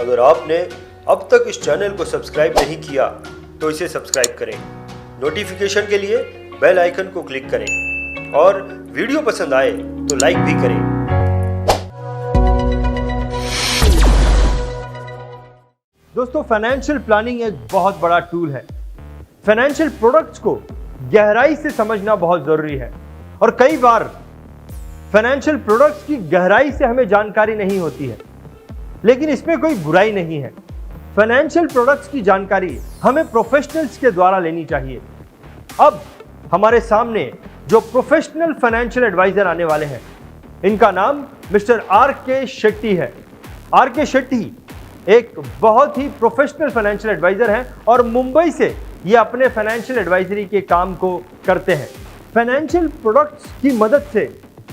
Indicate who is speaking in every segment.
Speaker 1: अगर आपने अब तक इस चैनल को सब्सक्राइब नहीं किया तो इसे सब्सक्राइब करें, नोटिफिकेशन के लिए बेल आइकन को क्लिक करें और वीडियो पसंद आए तो लाइक भी करें। दोस्तों, फाइनेंशियल प्लानिंग एक बहुत बड़ा टूल है। फाइनेंशियल प्रोडक्ट्स को गहराई से समझना बहुत जरूरी है और कई बार फाइनेंशियल प्रोडक्ट्स की गहराई से हमें जानकारी नहीं होती है, लेकिन इसमें कोई बुराई नहीं है। फाइनेंशियल प्रोडक्ट्स की जानकारी हमें प्रोफेशनल्स के द्वारा लेनी चाहिए। अब हमारे सामने जो प्रोफेशनल फाइनेंशियल एडवाइजर आने वाले हैं, इनका नाम मिस्टर आर.के. शेट्टी है। आर.के. शेट्टी एक बहुत ही प्रोफेशनल फाइनेंशियल एडवाइजर हैं और मुंबई से ये अपने फाइनेंशियल एडवाइजरी के काम को करते हैं। फाइनेंशियल प्रोडक्ट्स की मदद से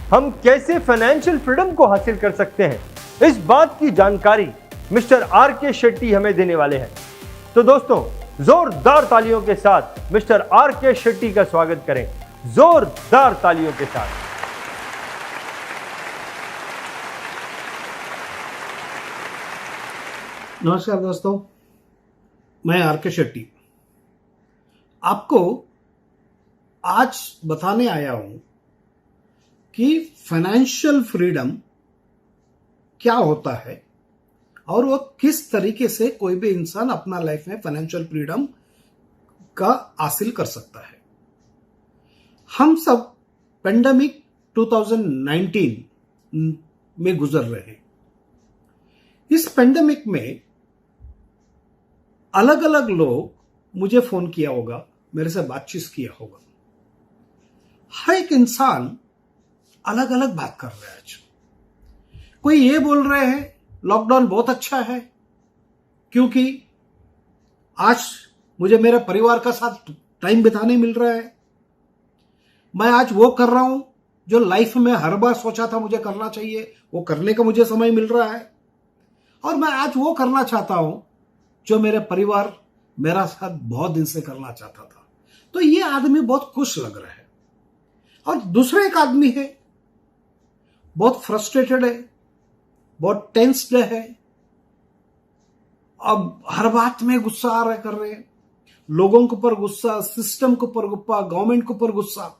Speaker 1: हम कैसे फाइनेंशियल फ्रीडम को हासिल कर सकते हैं, इस बात की जानकारी मिस्टर आर.के. शेट्टी हमें देने वाले हैं। तो दोस्तों, जोरदार तालियों के साथ मिस्टर आर.के. शेट्टी का स्वागत करें, जोरदार तालियों के साथ।
Speaker 2: नमस्कार दोस्तों, मैं आर.के. शेट्टी आपको आज बताने आया हूं कि फाइनेंशियल फ्रीडम क्या होता है और वो किस तरीके से कोई भी इंसान अपना लाइफ में फाइनेंशियल फ्रीडम का हासिल कर सकता है। हम सब पेंडेमिक 2019 में गुजर रहे हैं। इस पेंडेमिक में अलग अलग लोग मुझे फोन किया होगा, मेरे से बातचीत किया होगा। हर एक इंसान अलग अलग बात कर रहा है। आज कोई ये बोल रहे हैं लॉकडाउन बहुत अच्छा है क्योंकि आज मुझे मेरे परिवार का साथ टाइम बिताने मिल रहा है। मैं आज वो कर रहा हूं जो लाइफ में हर बार सोचा था मुझे करना चाहिए, वो करने का मुझे समय मिल रहा है। और मैं आज वो करना चाहता हूं जो मेरे परिवार मेरा साथ बहुत दिन से करना चाहता था। तो ये आदमी बहुत खुश लग रहा है। और दूसरा एक आदमी है बहुत फ्रस्ट्रेटेड है, बहुत टेंस्ड है। अब हर बात में गुस्सा आ रहा कर रहे हैं, लोगों के ऊपर गुस्सा, सिस्टम के ऊपर गुस्सा, गवर्नमेंट के ऊपर गुस्सा।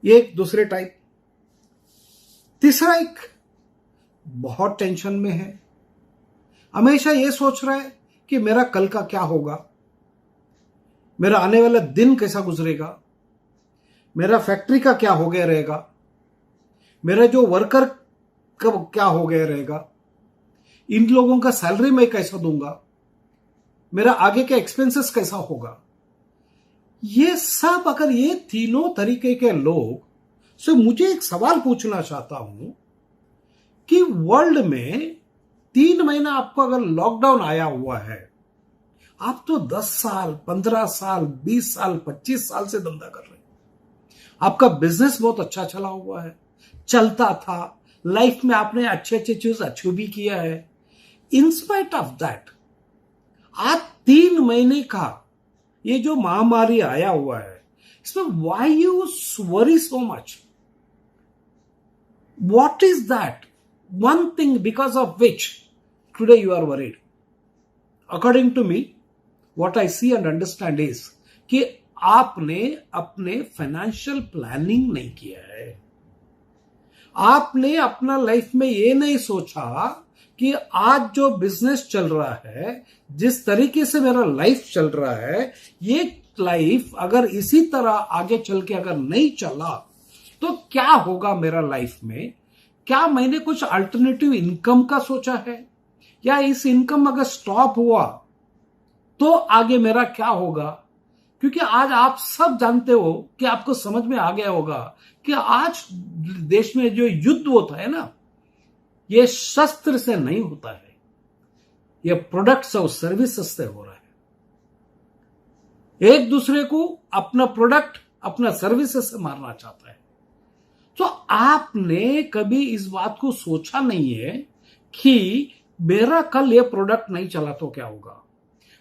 Speaker 2: ये एक दूसरे टाइप। तीसरा एक बहुत टेंशन में है, हमेशा ये सोच रहा है कि मेरा कल का क्या होगा, मेरा आने वाला दिन कैसा गुजरेगा, मेरा फैक्ट्री का क्या हो गया रहेगा, मेरा जो वर्कर कब क्या हो गया रहेगा, इन लोगों का सैलरी मैं कैसा दूंगा, मेरा आगे का एक्सपेंसेस कैसा होगा। ये सब अगर ये तीनों तरीके के लोग से मुझे एक सवाल पूछना चाहता हूं कि वर्ल्ड में 3 महीना आपको अगर लॉकडाउन आया हुआ है, आप तो 10 साल, 15 साल, 20 साल, 25 साल से धंधा कर रहे हैं। आपका बिजनेस बहुत अच्छा चला हुआ है, चलता था, लाइफ में आपने अच्छे अच्छे चीज अचीव भी किया है। इन स्पाइट ऑफ दैट आज 3 महीने का ये जो महामारी आया हुआ है, इसमें why you worry so much? What is that one thing because of which today you are worried? According to me, what I see and understand is कि आपने अपने फाइनेंशियल प्लानिंग नहीं किया है। आपने अपना लाइफ में ये नहीं सोचा कि आज जो बिजनेस चल रहा है, जिस तरीके से मेरा लाइफ चल रहा है, ये लाइफ अगर इसी तरह आगे चल के अगर नहीं चला तो क्या होगा मेरा लाइफ में। क्या मैंने कुछ अल्टरनेटिव इनकम का सोचा है, या इस इनकम अगर स्टॉप हुआ तो आगे मेरा क्या होगा? क्योंकि आज आप सब जानते हो कि आपको समझ में आ गया होगा कि आज देश में जो युद्ध होता है ना, ये शस्त्र से नहीं होता है, ये प्रोडक्ट्स और सर्विसेज से हो रहा है। एक दूसरे को अपना प्रोडक्ट, अपना सर्विसेज से मारना चाहता है। तो आपने कभी इस बात को सोचा नहीं है कि मेरा कल ये प्रोडक्ट नहीं चला तो क्या होगा,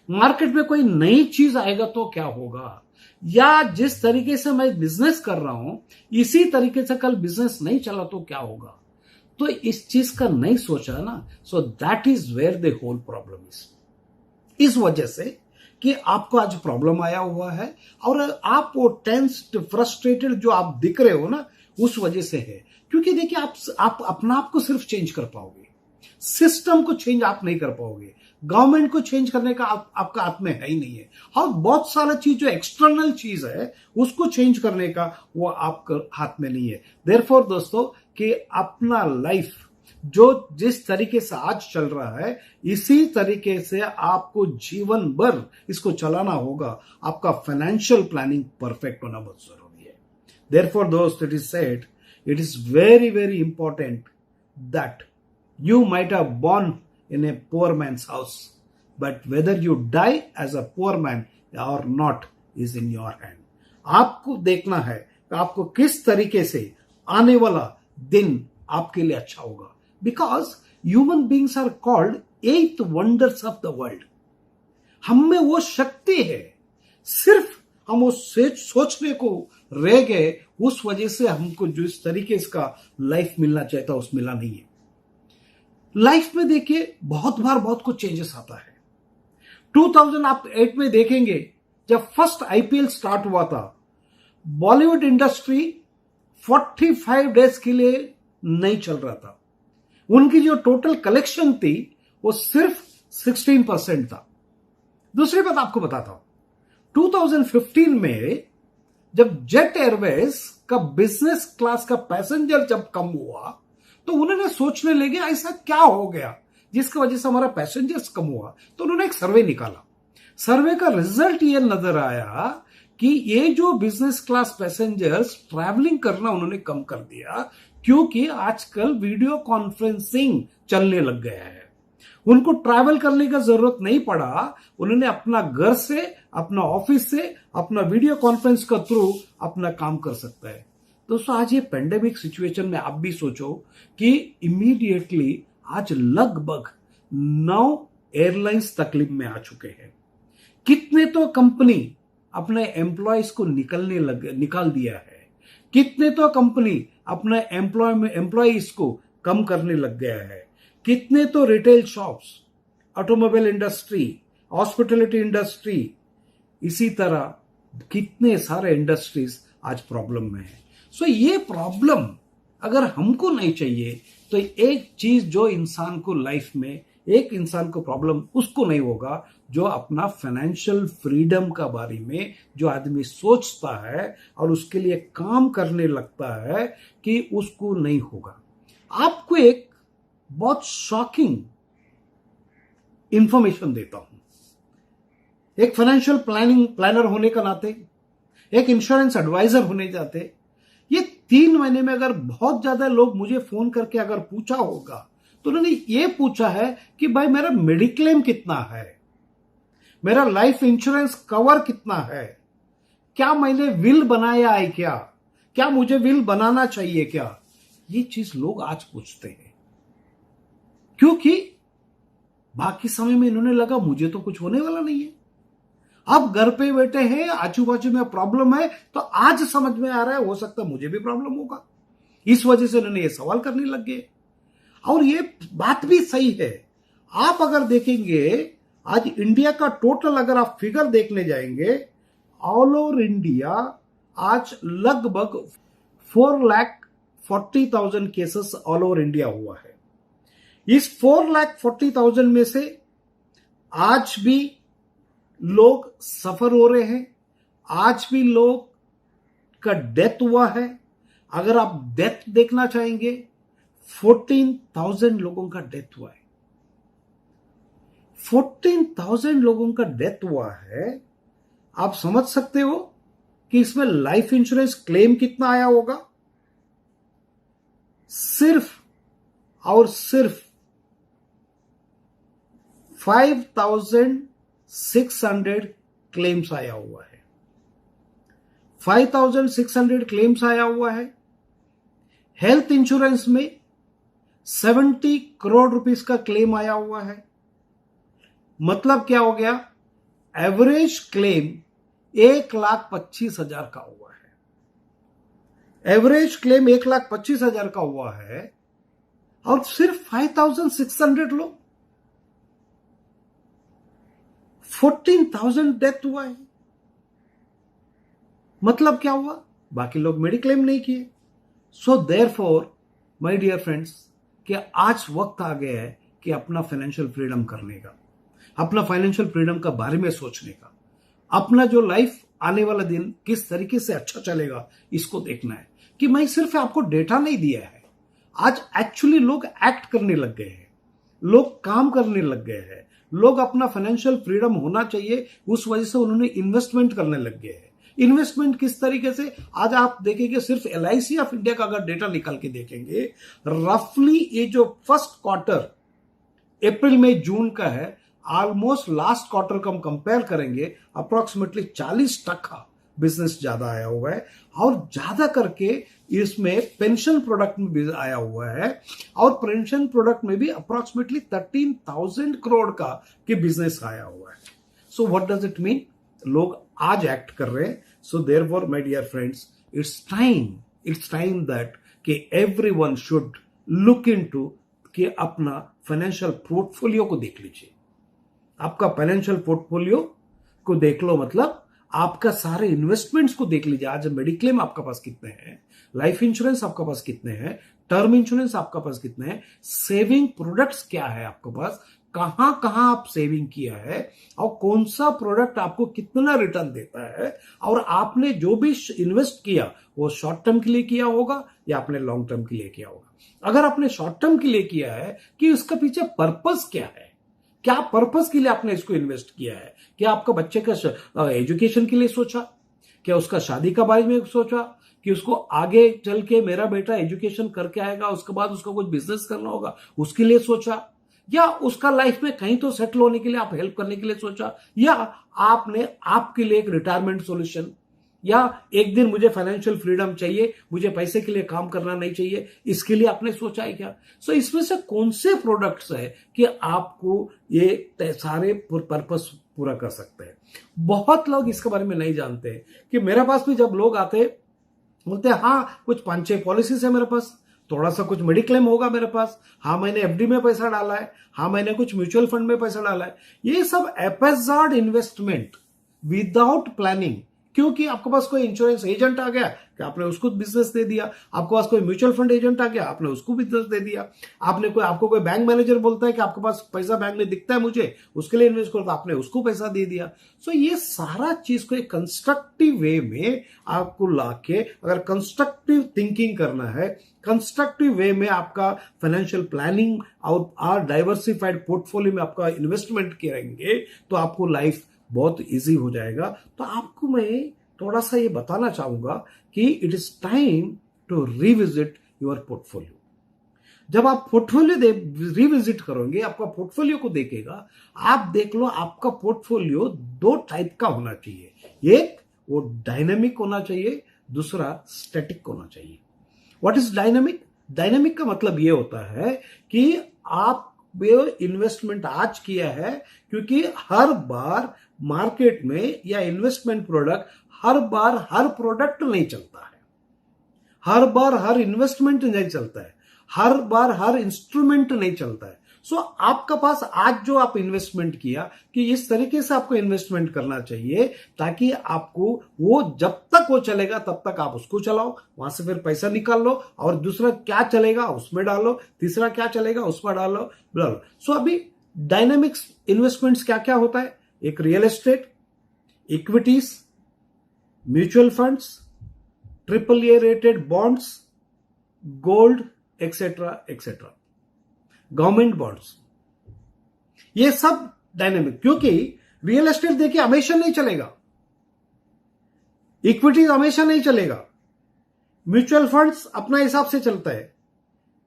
Speaker 2: मार्केट में कोई नई चीज आएगा तो क्या होगा, या जिस तरीके से मैं बिजनेस कर रहा हूं इसी तरीके से कल बिजनेस नहीं चला तो क्या होगा। तो इस चीज का नहीं सोचा ना, so that is where the whole problem is. इस वजह से कि आपको आज प्रॉब्लम आया हुआ है और आप वो टेंस्ड फ्रस्ट्रेटेड जो आप दिख रहे हो ना, उस वजह से है। क्योंकि देखिए आप अपना आप को सिर्फ चेंज कर पाओगे, सिस्टम को चेंज आप नहीं कर पाओगे, गवर्नमेंट को चेंज करने का आपका हाथ में है ही नहीं है। और बहुत सारा चीज जो एक्सटर्नल चीज है उसको चेंज करने का वो आपके हाथ में नहीं है। देयरफॉर दोस्तों कि अपना लाइफ जो जिस तरीके से आज चल रहा है इसी तरीके से आपको जीवन भर इसको चलाना होगा। आपका फाइनेंशियल प्लानिंग परफेक्ट होना बहुत जरूरी है। देयरफॉर दोस्त, it is said, it is very very important that you might have born in a poor man's house, but whether you die as a poor man or not is in your hand। आपको देखना है कि आपको किस तरीके से आने वाला दिन आपके लिए अच्छा होगा। Because human beings are called 8 wonders of the world. हम में वो शक्ति है, सिर्फ हम वो सोचने को रह गए, उस वजह से हमको जो इस तरीके का लाइफ मिलना चाहिए था उस मिला नहीं है। लाइफ में देखिए बहुत बार बहुत कुछ चेंजेस आता है। 2008 में देखेंगे जब फर्स्ट आईपीएल स्टार्ट हुआ था, बॉलीवुड इंडस्ट्री 45 डेज के लिए नहीं चल रहा था। उनकी जो टोटल कलेक्शन थी वो सिर्फ 16% था। दूसरी बात आपको बताता हूं, 2015 में जब जेट एयरवेज का बिजनेस क्लास का पैसेंजर जब कम हुआ तो उन्होंने सोचने लगे ऐसा क्या हो गया जिसकी वजह से हमारा पैसेंजर्स कम हुआ। तो उन्होंने एक सर्वे निकाला। सर्वे का रिजल्ट ये नजर आया कि ये जो बिजनेस क्लास पैसेंजर्स ट्रैवलिंग करना उन्होंने कम कर दिया, क्योंकि आजकल वीडियो कॉन्फ्रेंसिंग चलने लग गया है। उनको ट्रैवल करने का जरूरत नहीं पड़ा, उन्होंने अपना घर से, अपना ऑफिस से, अपना वीडियो कॉन्फ्रेंस का थ्रू अपना काम कर सकता है। दोस्तों आज ये पेंडेमिक सिचुएशन में आप भी सोचो कि इमीडिएटली आज लगभग 9 एयरलाइंस तकलीफ में आ चुके हैं। कितने तो कंपनी अपने एम्प्लॉयज को निकाल दिया है, कितने तो कंपनी अपने एम्प्लॉयज को कम करने लग गया है, कितने तो retail shops, automobile industry, hospitality industry, इसी तरह कितने सारे इंडस्ट्रीज आज प्रॉब्लम में है। सो ये प्रॉब्लम अगर हमको नहीं चाहिए तो एक चीज जो इंसान को लाइफ में, एक इंसान को प्रॉब्लम उसको नहीं होगा जो अपना फाइनेंशियल फ्रीडम का बारे में जो आदमी सोचता है और उसके लिए काम करने लगता है कि उसको नहीं होगा। आपको एक बहुत शॉकिंग इंफॉर्मेशन देता हूं। एक फाइनेंशियल प्लानर होने का नाते, एक इंश्योरेंस एडवाइजर होने जाते, ये 3 महीने में अगर बहुत ज्यादा लोग मुझे फोन करके अगर पूछा होगा तो उन्होंने ये पूछा है कि भाई मेरा मेडिक्लेम कितना है, मेरा लाइफ इंश्योरेंस कवर कितना है, क्या मैंने विल बनाया है, क्या मुझे विल बनाना चाहिए क्या। ये चीज लोग आज पूछते हैं क्योंकि बाकी समय में इन्होंने लगा मुझे तो कुछ होने वाला नहीं है। अब घर पे बैठे हैं, आजू बाजू में प्रॉब्लम है तो आज समझ में आ रहा है हो सकता है मुझे भी प्रॉब्लम होगा। इस वजह से इन्होंने ये सवाल करने लग गए। और ये बात भी सही है। आप अगर देखेंगे आज इंडिया का टोटल अगर आप फिगर देखने जाएंगे, ऑल ओवर इंडिया आज लगभग 4,40,000 केसेस ऑल ओवर इंडिया हुआ है। इस 4,40,000 में से आज भी लोग सफर हो रहे हैं, आज भी लोग का डेथ हुआ है। अगर आप डेथ देखना चाहेंगे 14,000 लोगों का डेथ हुआ है। 14,000 लोगों का डेथ हुआ है। आप समझ सकते हो कि इसमें लाइफ इंश्योरेंस क्लेम कितना आया होगा। सिर्फ और सिर्फ 5,600 क्लेम्स आया हुआ है। 5,600 क्लेम्स आया हुआ है। हेल्थ इंश्योरेंस में 70 करोड़ रुपीस का क्लेम आया हुआ है। मतलब क्या हो गया, एवरेज क्लेम 1,25,000 का हुआ है। एवरेज क्लेम 1,25,000 का हुआ है। और सिर्फ 5,600 लोग, 14,000 डेथ हुआ है। मतलब क्या हुआ? बाकी लोग मेडिक्लेम नहीं किए। So therefore my dear friends, कि आज वक्त आ गया है कि अपना फाइनेंशियल फ्रीडम करने का, अपना फाइनेंशियल फ्रीडम का बारे में सोचने का, अपना जो लाइफ आने वाला दिन किस तरीके से अच्छा चलेगा इसको देखना है। कि मैं सिर्फ आपको डेटा नहीं दिया है, आज एक्चुअली लोग एक्ट करने लग गए हैं, लोग काम करने लग गए हैं, लोग अपना फाइनेंशियल फ्रीडम होना चाहिए उस वजह से उन्होंने इन्वेस्टमेंट करने लग गए हैं। इन्वेस्टमेंट किस तरीके से? आज आप देखेंगे सिर्फ LIC ऑफ इंडिया का अगर डेटा निकाल के देखेंगे, रफली ये जो फर्स्ट क्वार्टर अप्रैल मई जून का है, ऑलमोस्ट लास्ट क्वार्टर को हम कंपेयर करेंगे, अप्रोक्सीमेटली 40% बिजनेस ज्यादा आया हुआ है। और ज्यादा करके इसमें पेंशन प्रोडक्ट में भी आया हुआ है, और पेंशन प्रोडक्ट में भी अप्रोक्सीमेटली 13,000 करोड़ का के बिजनेस आया हुआ है। So what does it mean? लोग आज एक्ट कर रहे हैं। So therefore my dear friends, it's time that कि एवरीवन शुड लुक इनटू कि अपना फाइनेंशियल पोर्टफोलियो को देख लीजिए। आपका फाइनेंशियल पोर्टफोलियो को देख लो, मतलब आपका सारे इन्वेस्टमेंट्स को देख लीजिए। आज मेडिक्लेम आपका पास कितने हैं, लाइफ इंश्योरेंस आपका पास कितने हैं, टर्म इंश्योरेंस आपका पास कितने हैं, सेविंग प्रोडक्ट्स क्या है आपके पास, कहां कहां आप सेविंग किया है, और कौन सा प्रोडक्ट आपको कितना रिटर्न देता है, और आपने जो भी इन्वेस्ट किया वो शॉर्ट टर्म के लिए किया होगा या आपने लॉन्ग टर्म के लिए किया होगा। अगर आपने शॉर्ट टर्म के लिए किया है, कि उसका पीछे पर्पस क्या है, क्या पर्पस के लिए आपने इसको इन्वेस्ट किया है? क्या आपका बच्चे का एजुकेशन के लिए सोचा? क्या उसका शादी का बारे में सोचा कि उसको आगे चल के मेरा बेटा एजुकेशन करके आएगा, उसके बाद उसका कुछ बिजनेस करना होगा, उसके लिए सोचा? या उसका लाइफ में कहीं तो सेटल होने के लिए आप हेल्प करने के लिए सोचा? या आपने आपके लिए एक रिटायरमेंट सॉल्यूशन, या एक दिन मुझे फाइनेंशियल फ्रीडम चाहिए, मुझे पैसे के लिए काम करना नहीं चाहिए, इसके लिए आपने सोचा है क्या? सो इसमें से कौन से प्रोडक्ट्स है कि आपको ये सारे पर्पस पूरा कर सकते हैं? बहुत लोग इसके बारे में नहीं जानते हैं। कि मेरे पास भी जब लोग आते बोलते हैं हाँ कुछ 5-6 पॉलिसीज है मेरे पास, थोड़ा सा कुछ मेडिक्लेम होगा मेरे पास, हाँ मैंने FD में पैसा डाला है, हाँ मैंने कुछ म्यूचुअल फंड में पैसा डाला है। ये सब एपेजार्ड इन्वेस्टमेंट विदाउट प्लानिंग, क्योंकि आपके पास कोई इंश्योरेंस एजेंट आ गया कि आपने उसको बिजनेस दे दिया, आपके पास कोई म्यूचुअल फंड एजेंट आ गया आपने उसको बिजनेस दे दिया, आपको कोई बैंक मैनेजर बोलता है कि आपके पास पैसा बैंक में दिखता है मुझे उसके लिए इन्वेस्ट करो, तो आपने उसको पैसा दे दिया। सो ये सारा चीज को एक कंस्ट्रक्टिव वे में आपको लाके, अगर कंस्ट्रक्टिव थिंकिंग करना है, कंस्ट्रक्टिव वे में आपका फाइनेंशियल प्लानिंग और डाइवर्सिफाइड पोर्टफोलियो में आपका इन्वेस्टमेंट करेंगे तो आपको लाइफ बहुत इजी हो जाएगा। तो आपको मैं थोड़ा सा ये बताना चाहूंगा कि it is time to revisit your portfolio. जब आप पोर्टफोलियो रिविजिट करोगे, आपका पोर्टफोलियो को देखेगा, आप देख लो आपका पोर्टफोलियो 2 टाइप का होना चाहिए। एक वो डायनेमिक होना चाहिए, दूसरा स्टैटिक होना चाहिए। What is dynamic? डायनेमिक का मतलब ये होता है कि आप इन्वेस्टमेंट आज किया है, क्योंकि हर बार मार्केट में या इन्वेस्टमेंट प्रोडक्ट हर बार हर प्रोडक्ट नहीं चलता है, हर बार हर इन्वेस्टमेंट नहीं चलता है, हर बार हर इंस्ट्रूमेंट नहीं चलता है। सो आपका पास आज जो आप इन्वेस्टमेंट किया कि इस तरीके से आपको इन्वेस्टमेंट करना चाहिए ताकि आपको वो जब तक वो चलेगा तब तक आप उसको चलाओ, वहां से फिर पैसा निकाल लो, और दूसरा क्या चलेगा उसमें डालो, तीसरा क्या चलेगा उसमें डालो। सो अभी डायनेमिक्स इन्वेस्टमेंट्स क्या क्या होता है? एक real estate, equities, mutual funds, AAA rated bonds, gold etcetera etcetera, government bonds, ये सब डायनेमिक। क्योंकि रियल एस्टेट देखिए हमेशा नहीं चलेगा, इक्विटीज हमेशा नहीं चलेगा, म्यूचुअल फंड्स अपना हिसाब से चलता है,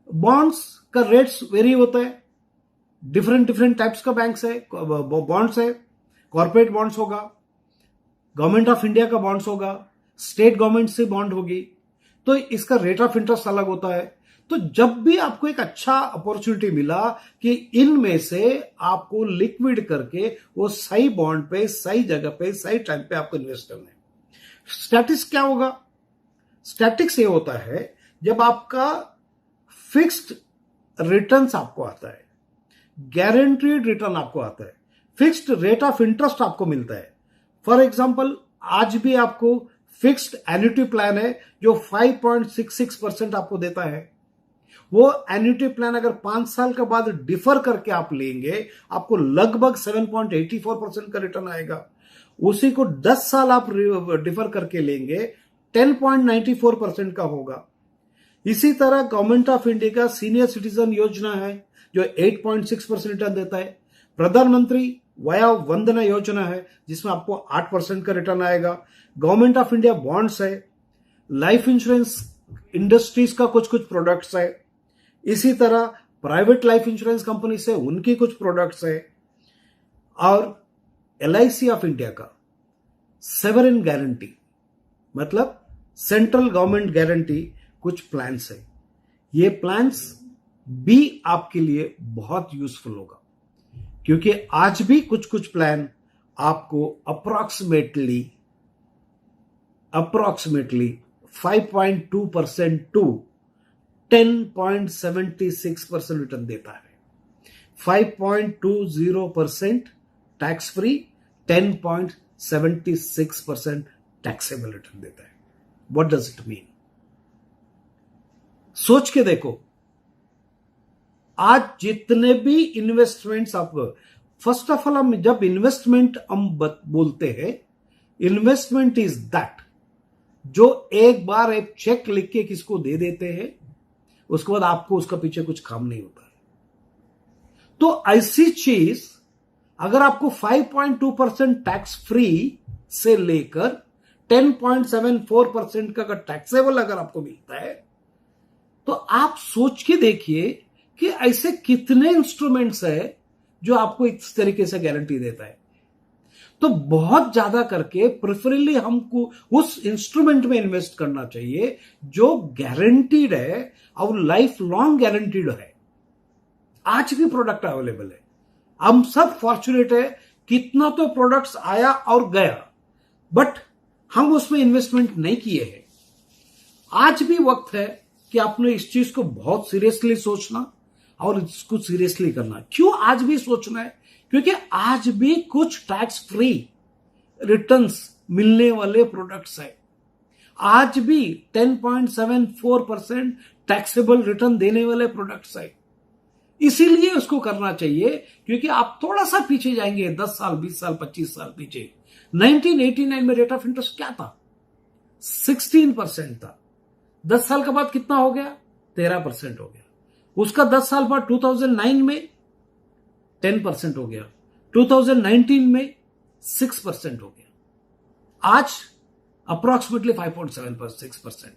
Speaker 2: बॉन्ड्स का रेट्स वेरी होता है, डिफरेंट टाइप्स का बैंक्स है, बॉन्ड्स है, कॉर्पोरेट बॉन्ड्स होगा, गवर्नमेंट ऑफ इंडिया का बॉन्ड्स होगा, स्टेट गवर्नमेंट से बॉन्ड होगी, तो इसका रेट ऑफ इंटरेस्ट अलग होता है। तो जब भी आपको एक अच्छा अपॉर्चुनिटी मिला कि इनमें से आपको लिक्विड करके वो सही बॉन्ड पे, सही जगह पे, सही टाइम पे आपको इन्वेस्ट करना है। स्टैटिक्स क्या होगा? स्टैटिक्स ये होता है जब आपका फिक्स्ड रिटर्न्स आपको आता है, गारंटीड रिटर्न आपको आता है, फिक्स्ड रेट ऑफ इंटरेस्ट आपको मिलता है। फॉर एग्जांपल आज भी आपको फिक्स्ड एन्युटी प्लान है जो 5.66% आपको देता है। वो एन्युटी प्लान अगर 5 साल के बाद डिफर करके आप लेंगे आपको लगभग 7.84% का रिटर्न आएगा। उसी को 10 साल आप डिफर करके लेंगे 10.94% का होगा। इसी तरह गवर्नमेंट ऑफ इंडिया का सीनियर सिटीजन योजना है जो 8.6% रिटर्न देता है। प्रधानमंत्री वया वंदना योजना है जिसमें आपको 8% का रिटर्न आएगा। गवर्नमेंट ऑफ इंडिया बॉन्ड्स है, लाइफ इंश्योरेंस इंडस्ट्रीज का कुछ कुछ प्रोडक्ट्स है, इसी तरह प्राइवेट लाइफ इंश्योरेंस कंपनी से उनकी कुछ प्रोडक्ट्स है, और LIC ऑफ इंडिया का सेवरेन गारंटी मतलब सेंट्रल गवर्नमेंट गारंटी कुछ प्लान्स है। ये प्लान्स भी आपके लिए बहुत यूजफुल होगा क्योंकि आज भी कुछ कुछ प्लान आपको अप्रोक्सीमेटली 5.2% टू 10.76% रिटर्न देता है। 5.20% टैक्स फ्री, 10.76% टैक्सेबल रिटर्न देता है। What does it mean? सोच के देखो, आज जितने भी इन्वेस्टमेंट्स आप, फर्स्ट ऑफ ऑल हम जब इन्वेस्टमेंट हम बोलते हैं, इन्वेस्टमेंट इज दैट जो एक बार एक चेक लिख के किसको दे देते हैं, उसके बाद आपको उसका पीछे कुछ काम नहीं होता है। तो ऐसी चीज अगर आपको 5.2% टैक्स फ्री से लेकर 10.74% का टैक्सेबल अगर आपको मिलता है, तो आप सोच के देखिए कि ऐसे कितने इंस्ट्रूमेंट्स है जो आपको इस तरीके से गारंटी देता है। तो बहुत ज्यादा करके प्रेफरेबली हमको उस इंस्ट्रूमेंट में इन्वेस्ट करना चाहिए जो गारंटीड है और लाइफ लॉन्ग गारंटीड है। आज भी प्रोडक्ट अवेलेबल है, हम सब फॉर्चुनेट है, कितना तो प्रोडक्ट्स आया और गया, बट हम उसमें इन्वेस्टमेंट नहीं किए हैं। आज भी वक्त है कि आपने इस चीज को बहुत सीरियसली सोचना और इसको सीरियसली करना। क्यों आज भी सोचना है? क्योंकि आज भी कुछ टैक्स फ्री रिटर्न्स मिलने वाले प्रोडक्ट्स है, आज भी 10.74% टैक्सेबल रिटर्न देने वाले प्रोडक्ट्स है। इसीलिए उसको करना चाहिए क्योंकि आप थोड़ा सा पीछे जाएंगे, 10 साल 20 साल 25 साल पीछे, 1989 में रेट ऑफ इंटरेस्ट क्या था? 16% था। 10 साल के बाद कितना हो गया? 13% हो गया। उसका 10 साल बाद 2009 में 10% हो गया, 2019 में 6% हो गया, आज अप्रोक्सीमेटली 5.76%।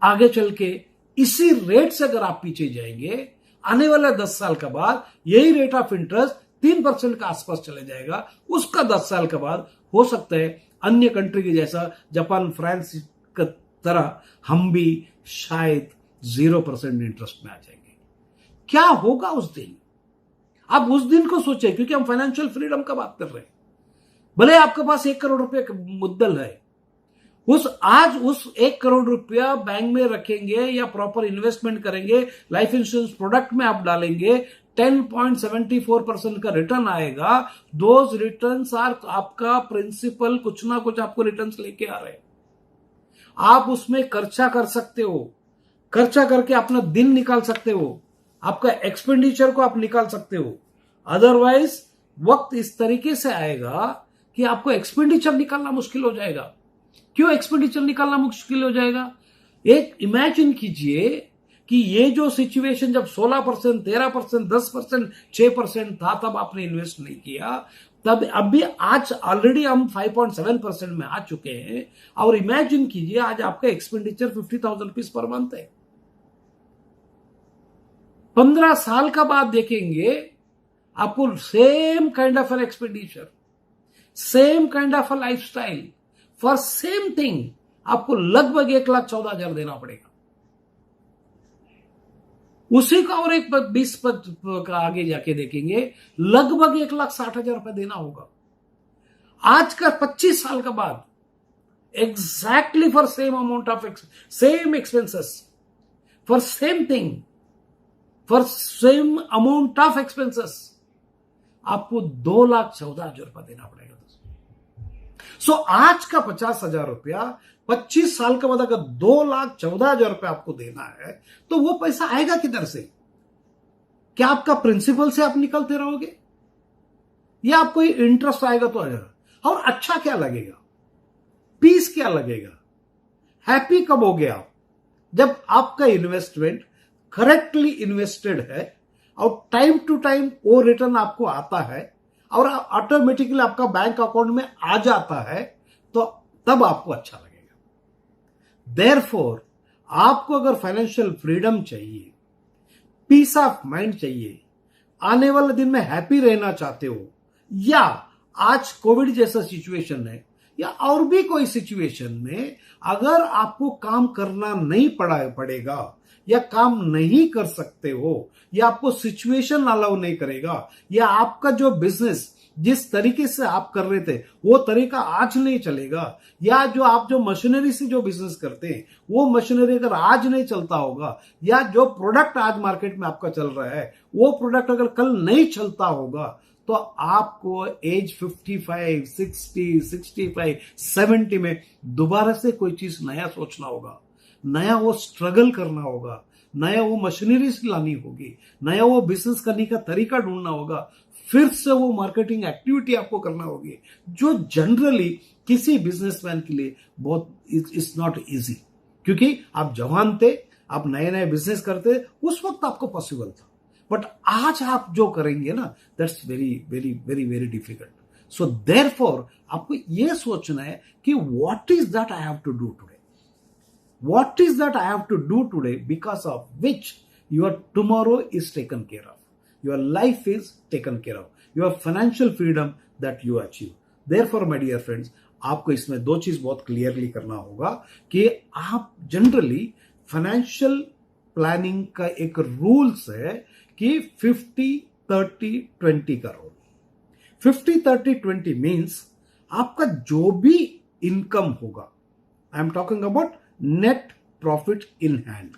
Speaker 2: आगे चल के इसी रेट से अगर आप पीछे जाएंगे, आने वाला 10 साल के बाद यही रेट ऑफ इंटरेस्ट 3% के आसपास चले जाएगा। उसका 10 साल के बाद हो सकता है अन्य कंट्री के जैसा जापान फ्रांस की तरह हम भी शायद 0% इंटरेस्ट में आ जाएंगे। क्या होगा उस दिन? आप उस दिन को सोचें, क्योंकि हम फाइनेंशियल फ्रीडम का बात कर रहे हैं। भले आपके पास 1 करोड़ रुपए मुद्दल है, उस 1 करोड़ रुपया बैंक में रखेंगे या प्रॉपर इन्वेस्टमेंट करेंगे, लाइफ इंश्योरेंस प्रोडक्ट में आप डालेंगे, 10.74% का रिटर्न आएगा। दोज रिटर्न्स आर आपका प्रिंसिपल, कुछ ना कुछ आपको रिटर्न्स लेके आ रहे हैं। आप उसमें खर्चा कर सकते हो, खर्चा करके अपना दिन निकाल सकते हो, आपका एक्सपेंडिचर को आप निकाल सकते हो। अदरवाइज वक्त इस तरीके से आएगा कि आपको एक्सपेंडिचर निकालना मुश्किल हो जाएगा। क्यों एक्सपेंडिचर निकालना मुश्किल हो जाएगा? एक इमेजिन कीजिए कि ये जो सिचुएशन जब 16%, 13%, 10%, 6% था, तब आपने इन्वेस्ट नहीं किया, तब अभी आज ऑलरेडी हम 5.7% में आ चुके हैं। और इमेजिन कीजिए आज आपका एक्सपेंडिचर 50,000 रुपीज पर मंथ है। 15 साल का बाद देखेंगे आपको same kind of an expenditure, same kind of a lifestyle for same thing आपको लगभग 1,14,000 देना पड़ेगा। उसी का और एक 20 का आगे जाके देखेंगे लगभग 1,60,000 रुपए देना होगा। आज का 25 साल का बाद exactly for same amount of same expenses for same thing for same amount of expenses आपको 2,14,000 रुपया देना पड़ेगा। सो आज का 50,000 रुपया 25 साल के बाद अगर 2,14,000 रुपया आपको देना है तो वो पैसा आएगा किधर से? क्या आपका प्रिंसिपल से आप निकलते रहोगे या आपको इंटरेस्ट आएगा तो आएगा? और अच्छा क्या लगेगा, पीस क्या लगेगा, हैप्पी कब हो गया आप? जब आपका इन्वेस्टमेंट करेक्टली इन्वेस्टेड है और टाइम टू टाइम वो रिटर्न आपको आता है और ऑटोमेटिकली आपका बैंक अकाउंट में आ जाता है, तो तब आपको अच्छा लगेगा। देयरफॉर आपको अगर फाइनेंशियल फ्रीडम चाहिए, पीस ऑफ माइंड चाहिए, आने वाले दिन में हैप्पी रहना चाहते हो, या आज कोविड जैसा सिचुएशन है या और भी कोई सिचुएशन में अगर आपको काम करना नहीं पड़ेगा या काम नहीं कर सकते हो या आपको सिचुएशन अलाउ नहीं करेगा या आपका जो बिजनेस जिस तरीके से आप कर रहे थे वो तरीका आज नहीं चलेगा, या जो मशीनरी से जो बिजनेस करते हैं वो मशीनरी अगर आज नहीं चलता होगा, या जो प्रोडक्ट आज मार्केट में आपका चल रहा है वो प्रोडक्ट अगर कल नहीं चलता होगा, तो आपको एज 55, 60, 65, 70 में दोबारा से कोई चीज नया सोचना होगा, नया वो स्ट्रगल करना होगा, नया वो मशीनरी लानी होगी, नया वो बिजनेस करने का तरीका ढूंढना होगा, फिर से वो मार्केटिंग एक्टिविटी आपको करना होगी, जो जनरली किसी बिजनेसमैन के लिए बहुत इट्स नॉट इजी, क्योंकि आप जवान थे, आप नए नए बिजनेस करते, उस वक्त आपको पॉसिबल था। बट आज आप जो करेंगे ना, that's very very very very difficult. So therefore आपको ये सोचना है कि what is that I have to do today, what is that I have to do today because of which your tomorrow is taken care of, your life is taken care of, your financial freedom that you achieve. Therefore my dear friends, आपको इसमें दो चीज बहुत clearly करना होगा कि आप generally financial planning का एक रूल्स है कि 50-30-20 का रोल। 50-30-20 मीन्स आपका जो भी इनकम होगा, I am talking about net profit in hand,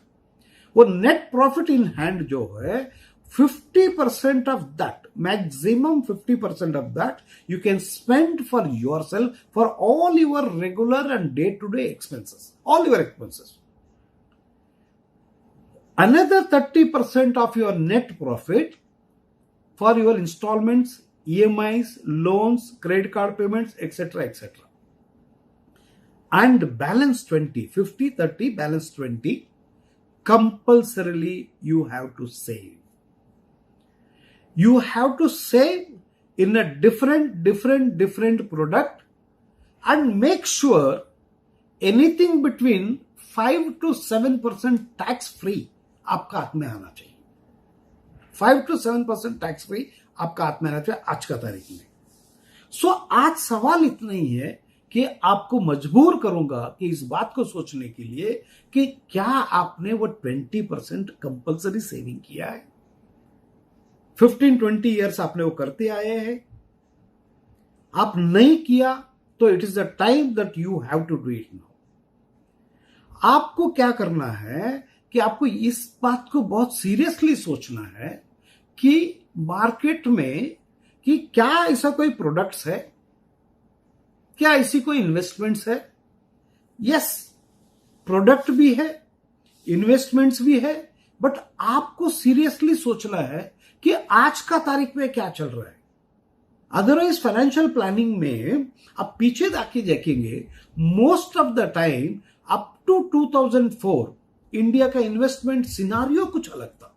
Speaker 2: वो नेट प्रॉफिट इन हैंड जो है 50% of that, maximum 50% of that you can spend for your self, for all your regular and day to day expenses, all your expenses. Another 30% of your net profit for your installments, EMIs, loans, credit card payments, etc., etc. And balance 20, 50-30, balance 20, compulsorily you have to save. You have to save in a different product, and make sure anything between 5 to 7% tax free आपका हाथ में आना चाहिए। 5 to 7% tax free आपका हाथ में आना चाहिए आज का तारीख में। सो आज सवाल इतना ही है कि आपको मजबूर करूंगा कि इस बात को सोचने के लिए कि क्या आपने वो 20% कंपल्सरी सेविंग किया है। 15-20 ईयर्स आपने वो करते आए हैं, आप नहीं किया तो it is the time that you have to do it now. आपको क्या करना है कि आपको इस बात को बहुत सीरियसली सोचना है कि मार्केट में कि क्या ऐसा कोई प्रोडक्ट्स है, क्या ऐसी कोई इन्वेस्टमेंट्स है। यस, प्रोडक्ट भी है, इन्वेस्टमेंट्स भी है, बट आपको सीरियसली सोचना है कि आज का तारीख में क्या चल रहा है। अदरवाइज फाइनेंशियल प्लानिंग में आप पीछे जाके देखेंगे, most of the time up to 2004 India का इन्वेस्टमेंट सिनारियो कुछ अलग था,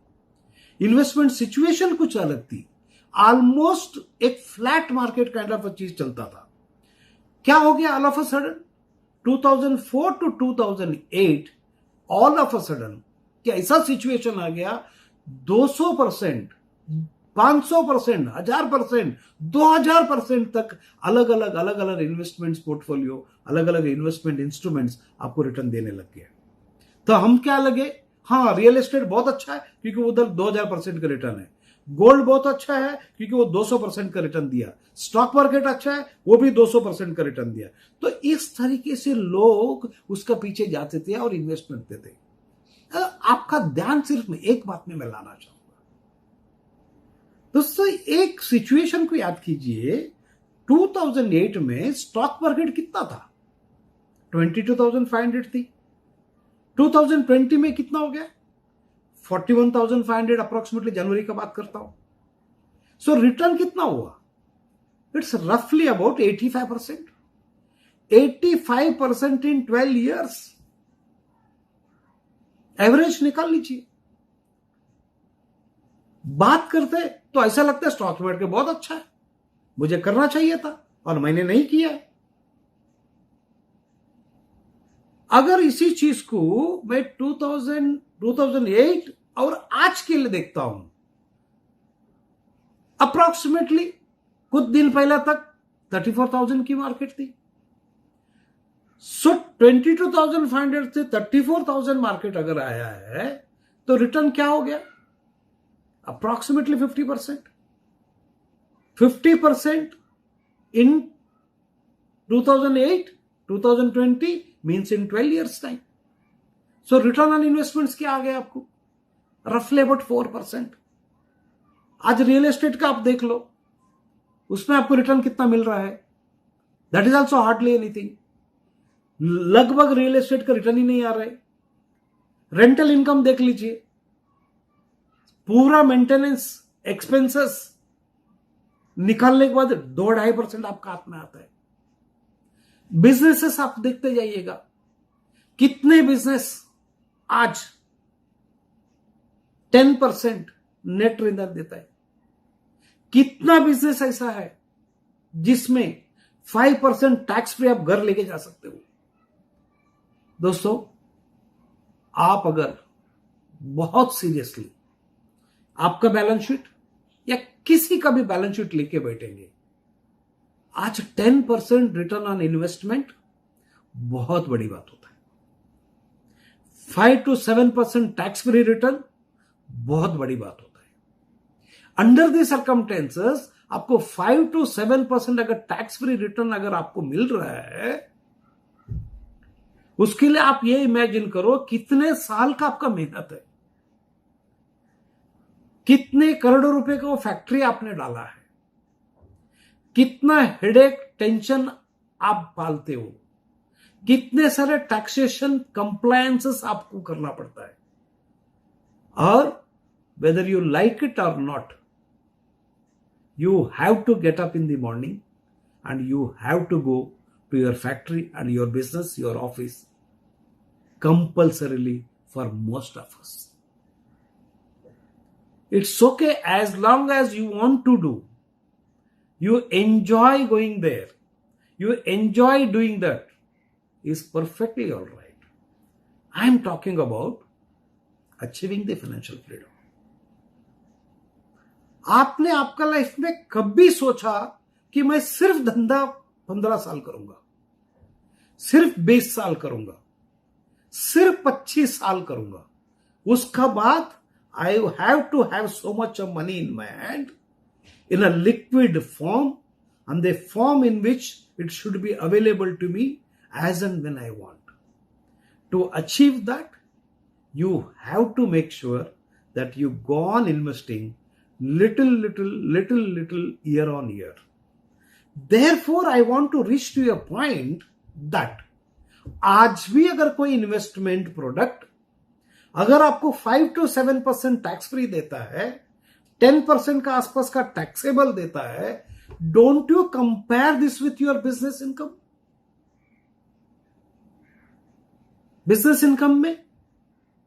Speaker 2: इन्वेस्टमेंट सिचुएशन कुछ अलग थी, ऑलमोस्ट एक फ्लैट मार्केट काइंड ऑफ चीज चलता था। क्या हो गया all of a sudden 2004 to 2008, all of a sudden क्या ऐसा सिचुएशन आ गया, 200%, 500%, 1000%, 2000% तक अलग अलग इन्वेस्टमेंट्स पोर्टफोलियो, अलग अलग इन्वेस्टमेंट इंस्ट्रूमेंट्स आपको रिटर्न देने लग गए। तो हम क्या लगे, हाँ रियल एस्टेट बहुत अच्छा है क्योंकि उधर 2000% का रिटर्न है, गोल्ड बहुत अच्छा है क्योंकि वो 200% का रिटर्न दिया, स्टॉक मार्केट अच्छा है वो भी 200% का रिटर्न दिया। तो इस तरीके से लोग उसका पीछे जाते थे और इन्वेस्टमेंट देते थे। आपका ध्यान सिर्फ एक बात में मैं लाना चाहूंगा दोस्तों एक सिचुएशन को याद कीजिए, 2008 में स्टॉक मार्केट कितना था? 22,500 थी। 2020 में कितना हो गया? 41,500 अप्रोक्सीमेटली, जनवरी का बात करता हूं। सो रिटर्न कितना हुआ? इट्स रफली अबाउट 85%। 85% in 12 years. एवरेज निकाल लीजिए। बात करते तो ऐसा लगता है स्टॉक मार्केट बहुत अच्छा है, मुझे करना चाहिए था और मैंने नहीं किया है। अगर इसी चीज को मैं 2008 और आज के लिए देखता हूं, अप्रोक्सीमेटली कुछ दिन पहले तक 34,000 की मार्केट थी। सो 22,500 से 34,000 मार्केट अगर आया है तो रिटर्न क्या हो गया? Approximately 50%। 50% in 2008, 2020 means in 12 years time. So return on investments क्या आ गया आपको? Roughly about 4%. आज रियल एस्टेट का आप देख लो, उसमें आपको रिटर्न कितना मिल रहा है? That is also hardly anything. लगभग रियल एस्टेट का रिटर्न ही नहीं आ रहा है। रेंटल इनकम देख लीजिए, पूरा मेंटेनेंस एक्सपेंसेस निकालने के बाद 2-2.5% आपका हाथ में आता है। बिजनेसेस आप देखते जाइएगा, कितने बिजनेस आज 10% नेट रिटर्न देता है। कितना बिजनेस ऐसा है जिसमें 5% टैक्स फ्री आप घर लेके जा सकते हो। दोस्तों, आप अगर बहुत सीरियसली आपका बैलेंस शीट या किसी का भी बैलेंस शीट लेके बैठेंगे, आज 10% रिटर्न ऑन इन्वेस्टमेंट बहुत बड़ी बात होता है। 5 to 7% टैक्स फ्री रिटर्न बहुत बड़ी बात होता है। अंडर द सर्कमस्टेंसेस आपको 5 to 7% अगर टैक्स फ्री रिटर्न अगर आपको मिल रहा है, उसके लिए आप ये इमेजिन करो कितने साल का आपका मेहनत है, कितने करोड़ों रुपए का वो फैक्ट्री आपने डाला है, कितना हेडेक टेंशन आप पालते हो, कितने सारे टैक्सेशन कंप्लायंसेस आपको करना पड़ता है। और वेदर यू लाइक इट और not, you have to get up in the morning and you have to go to your factory and your business, your office, compulsorily for most of us. It's okay as long as you want to do, you enjoy going there, you enjoy doing that, is perfectly all right. I am talking about achieving the financial freedom. आपने आपका life में कभी सोचा कि मैं सिर्फ धंधा 15 साल करूंगा, सिर्फ 20 साल करूंगा, सिर्फ 25 साल करूंगा, उसका बाद I have to have so much of money in my hand in a liquid form and the form in which it should be available to me as and when I want. To achieve that, you have to make sure that you go on investing little year on year. Therefore, I want to reach to a point that आज भी अगर कोई investment product अगर आपको 5 to 7% tax free देता है, 10% का आसपास का टैक्सेबल देता है, don't you compare this with your business income? Business income में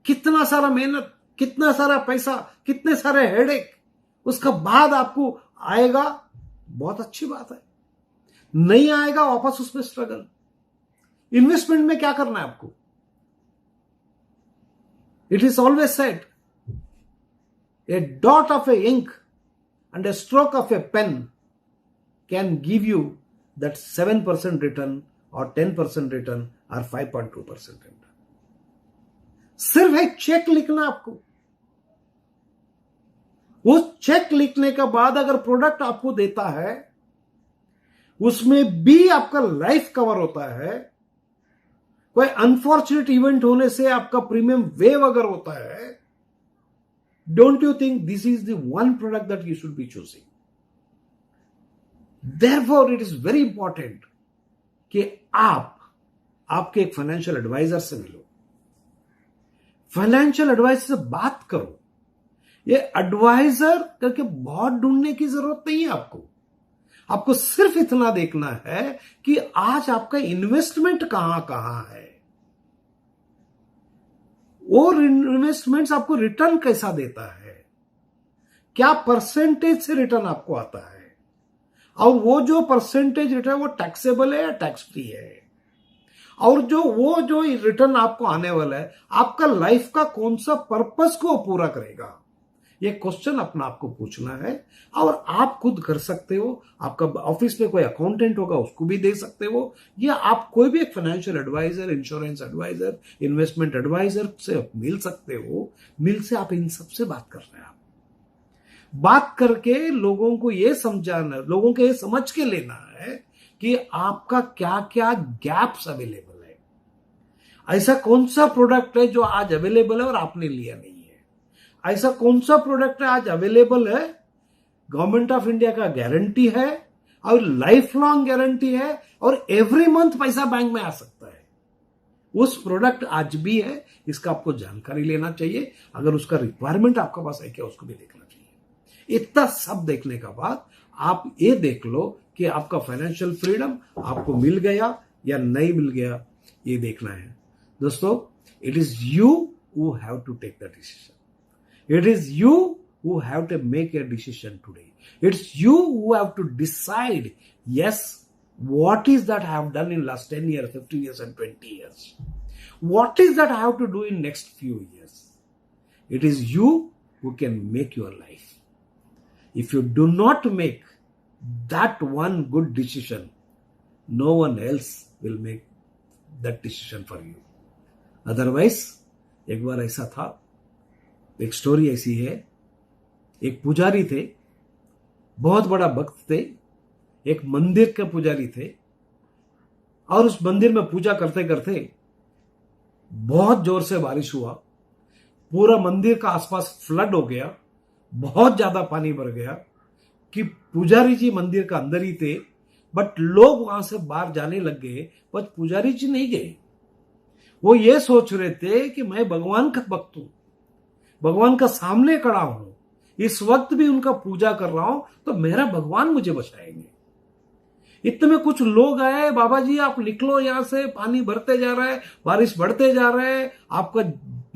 Speaker 2: कितना सारा मेहनत, कितना सारा पैसा, कितने सारे हेडेक, उसका बाद आपको आएगा, बहुत अच्छी बात है। नहीं आएगा, वापस उसमें स्ट्रगल। इन्वेस्टमेंट में क्या करना है आपको? It is always said, a dot of a ink and a stroke of a pen can give you that 7% return or 10% return or 5.2% return. सिर्फ एक चेक लिखना आपको। वो चेक लिखने के बाद अगर प्रोडक्ट आपको देता है, उसमें भी आपका लाइफ कवर होता है, कोई अनफॉर्चुनेट इवेंट होने से आपका प्रीमियम वेव अगर होता है, don't you think this is the one product that you should be choosing? Therefore, it is very important कि आपके एक फाइनेंशियल एडवाइजर से मिलो, फाइनेंशियल एडवाइजर से बात करो। ये एडवाइजर करके बहुत ढूंढने की जरूरत नहीं है आपको सिर्फ इतना देखना है कि आज आपका इन्वेस्टमेंट कहां कहां है और इन्वेस्टमेंट्स आपको रिटर्न कैसा देता है, क्या परसेंटेज से रिटर्न आपको आता है, और वो जो परसेंटेज रिटर्न वो टैक्सेबल है या टैक्स फ्री है, और वो जो रिटर्न आपको आने वाला है आपका लाइफ का कौन सा पर्पस को पूरा करेगा। ये क्वेश्चन अपना आपको पूछना है और आप खुद कर सकते हो। आपका ऑफिस में कोई अकाउंटेंट होगा उसको भी दे सकते हो, या आप कोई भी एक financial advisor, insurance advisor, investment advisor से मिल सकते हो। मिल से आप इन सबसे बात कर रहे हैं। आप बात करके लोगों को ये समझाना, लोगों को ये समझ के लेना है कि आपका क्या क्या गैप्स अवेलेबल है, ऐसा कौन सा प्रोडक्ट है जो आज अवेलेबल है और आपने लिया नहीं है, ऐसा कौन सा प्रोडक्ट है आज अवेलेबल है, गवर्नमेंट ऑफ इंडिया का गारंटी है और लाइफ लॉन्ग गारंटी है और एवरी मंथ पैसा बैंक में आ सकता है, उस प्रोडक्ट आज भी है। इसका आपको जानकारी लेना चाहिए। अगर उसका रिक्वायरमेंट आपके पास है क्या, उसको भी देखना चाहिए। इतना सब देखने का बाद आप ये देख लो कि आपका फाइनेंशियल फ्रीडम आपको मिल गया या नहीं मिल गया, ये देखना है। दोस्तों, it is you who have to take the decision. It is you who have to make a decision today. It's you who have to decide, yes, what is that I have done in last 10 years, 15 years and 20 years? What is that I have to do in next few years? It is you who can make your life. If you do not make that one good decision, no one else will make that decision for you. Otherwise, एक बार ऐसा था, एक story ऐसी है, एक पुजारी थे, बहुत बड़ा भक्त थे, एक मंदिर के पुजारी थे, और उस मंदिर में पूजा करते करते बहुत जोर से बारिश हुआ, पूरा मंदिर का आसपास फ्लड हो गया, बहुत ज्यादा पानी भर गया कि पुजारी जी मंदिर का अंदर ही थे, बट लोग वहां से बाहर जाने लग गए, पर पुजारी जी नहीं गए। वो ये सोच रहे थे कि मैं भगवान का भक्त हूं, भगवान का सामने खड़ा हूं, इस वक्त भी उनका पूजा कर रहा हूं, तो मेरा भगवान मुझे बचाएंगे। इतने में कुछ लोग आए, बाबा जी आप निकलो यहां से, पानी भरते जा रहा है, बारिश बढ़ते जा रहा है, आपका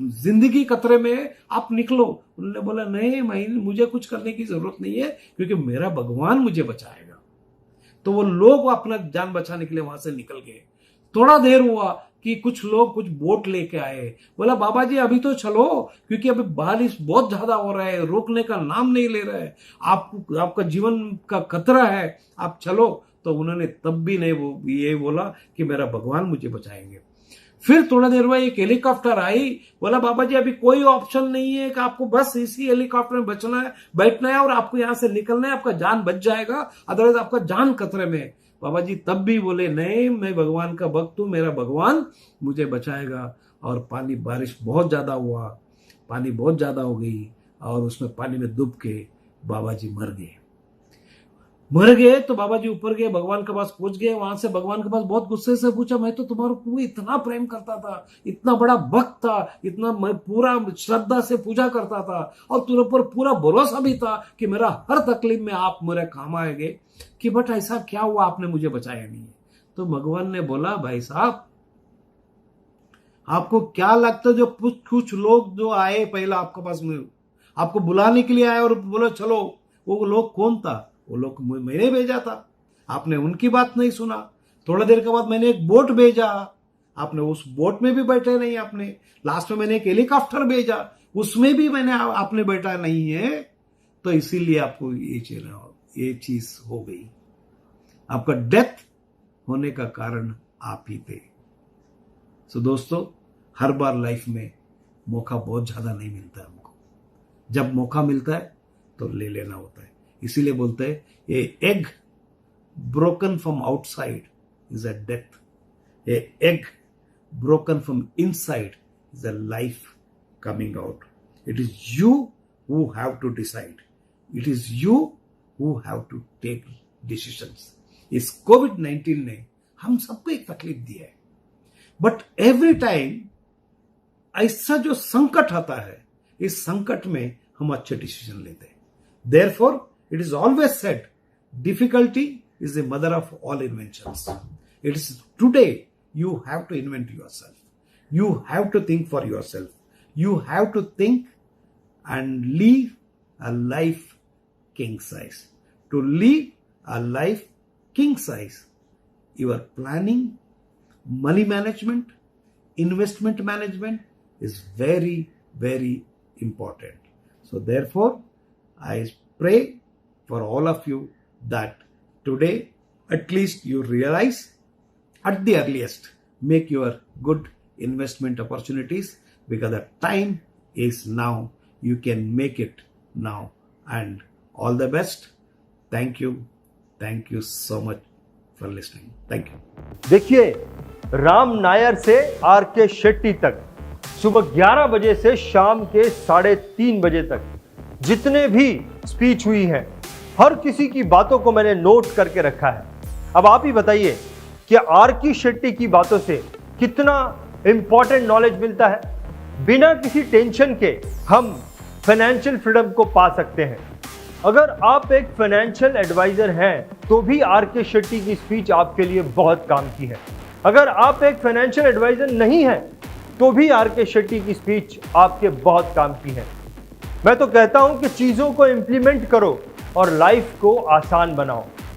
Speaker 2: जिंदगी खतरे में है, आप निकलो। उन्होंने बोला नहीं, मुझे कुछ करने की जरूरत नहीं है, क्योंकि मेरा भगवान मुझे बचाएगा। तो वो लोग अपना जान बचाने के लिए वहां से निकल गए। थोड़ा देर हुआ कि कुछ लोग कुछ बोट लेके आए, बोला बाबा जी अभी तो चलो, क्योंकि अभी बारिश बहुत ज्यादा हो रहा है, रोकने का नाम नहीं ले रहा है, आपका जीवन का खतरा है, आप चलो। तो उन्होंने तब भी नहीं ये बोला कि मेरा भगवान मुझे बचाएंगे। फिर थोड़ा देर बाद एक हेलीकॉप्टर आई, बोला बाबा जी अभी कोई ऑप्शन नहीं है कि आपको बस इसी हेलीकॉप्टर में बचना है, बैठना है और आपको यहां से निकलना है, आपका जान बच जाएगा, अदरवाइज आपका जान खतरे में है। बाबा जी तब भी बोले नहीं, मैं भगवान का भक्त हूं, मेरा भगवान मुझे बचाएगा। और बारिश बहुत ज्यादा हुआ, पानी बहुत ज्यादा हो गई और उसमें पानी में डूब के बाबा जी मर गए। तो बाबा जी ऊपर गए, भगवान के पास पहुंच गए। वहां से भगवान के पास बहुत गुस्से से पूछा, मैं तो तुम्हारे इतना प्रेम करता था, इतना बड़ा भक्त था, इतना पूरा श्रद्धा से पूजा करता था, और तुम्हारे ऊपर पूरा भरोसा भी था कि मेरा हर तकलीफ में आप मेरे काम आएंगे, कि बट ऐसा क्या हुआ, आपने मुझे बचाया नहीं। तो भगवान ने बोला, भाई साहब आपको क्या लगता है, जो कुछ लोग जो आए पहला आपके पास में आपको बुलाने के लिए आए और बोलो चलो, वो लोग कौन था? वो लोग मैंने भेजा था, आपने उनकी बात नहीं सुना। थोड़ा देर के बाद मैंने एक बोट भेजा, आपने उस बोट में भी बैठे नहीं, आपने लास्ट में मैंने एक हेलीकॉप्टर भेजा, उसमें भी आपने बैठा नहीं है। तो इसीलिए आपको ये चीज हो गई, आपका डेथ होने का कारण आप ही थे। सो दोस्तों, हर बार लाइफ में मौका बहुत ज्यादा नहीं मिलता है हमको, जब मौका मिलता है तो ले लेना होता है। इसीलिए बोलते हैं a egg broken from outside is a death, a egg broken from inside is a life coming out. It is you who have to decide. It is you who have to take decisions. इस कोविड-19 ने हम सबको एक तकलीफ दी है, but every time ऐसा जो संकट आता है, इस संकट में हम अच्छे डिसीजन लेते हैं. Therefore, it is always said, difficulty is the mother of all inventions. It is today you have to invent yourself. You have to think for yourself. You have to think and live a life king size. To live a life king size, your planning, money management, investment management is very, very important. So therefore, I pray for all of you that today at least you realize at the earliest make your good investment opportunities, because the time is now. You can make it now. And all the best. Thank you. Thank you so much for listening. Thank you.
Speaker 1: देखिए, राम नायर से are के शेट्टी तक सुबह 11 बजे से शाम के 3:30 बजे तक जितने भी स्पीच हुई हैं, हर किसी की बातों को मैंने नोट करके रखा है. अब आप ही बताइए कि आर के शेट्टी की बातों से कितना इंपॉर्टेंट नॉलेज मिलता है. बिना किसी टेंशन के हम फाइनेंशियल फ्रीडम को पा सकते हैं. अगर आप एक फाइनेंशियल एडवाइजर हैं तो भी आर के शेट्टी की स्पीच आपके लिए बहुत काम की है. अगर आप एक फाइनेंशियल एडवाइजर नहीं हैं तो भी आर के शेट्टी की स्पीच आपके बहुत काम की है. मैं तो कहता हूं कि चीज़ों को इंप्लीमेंट करो और लाइफ को आसान बनाओ.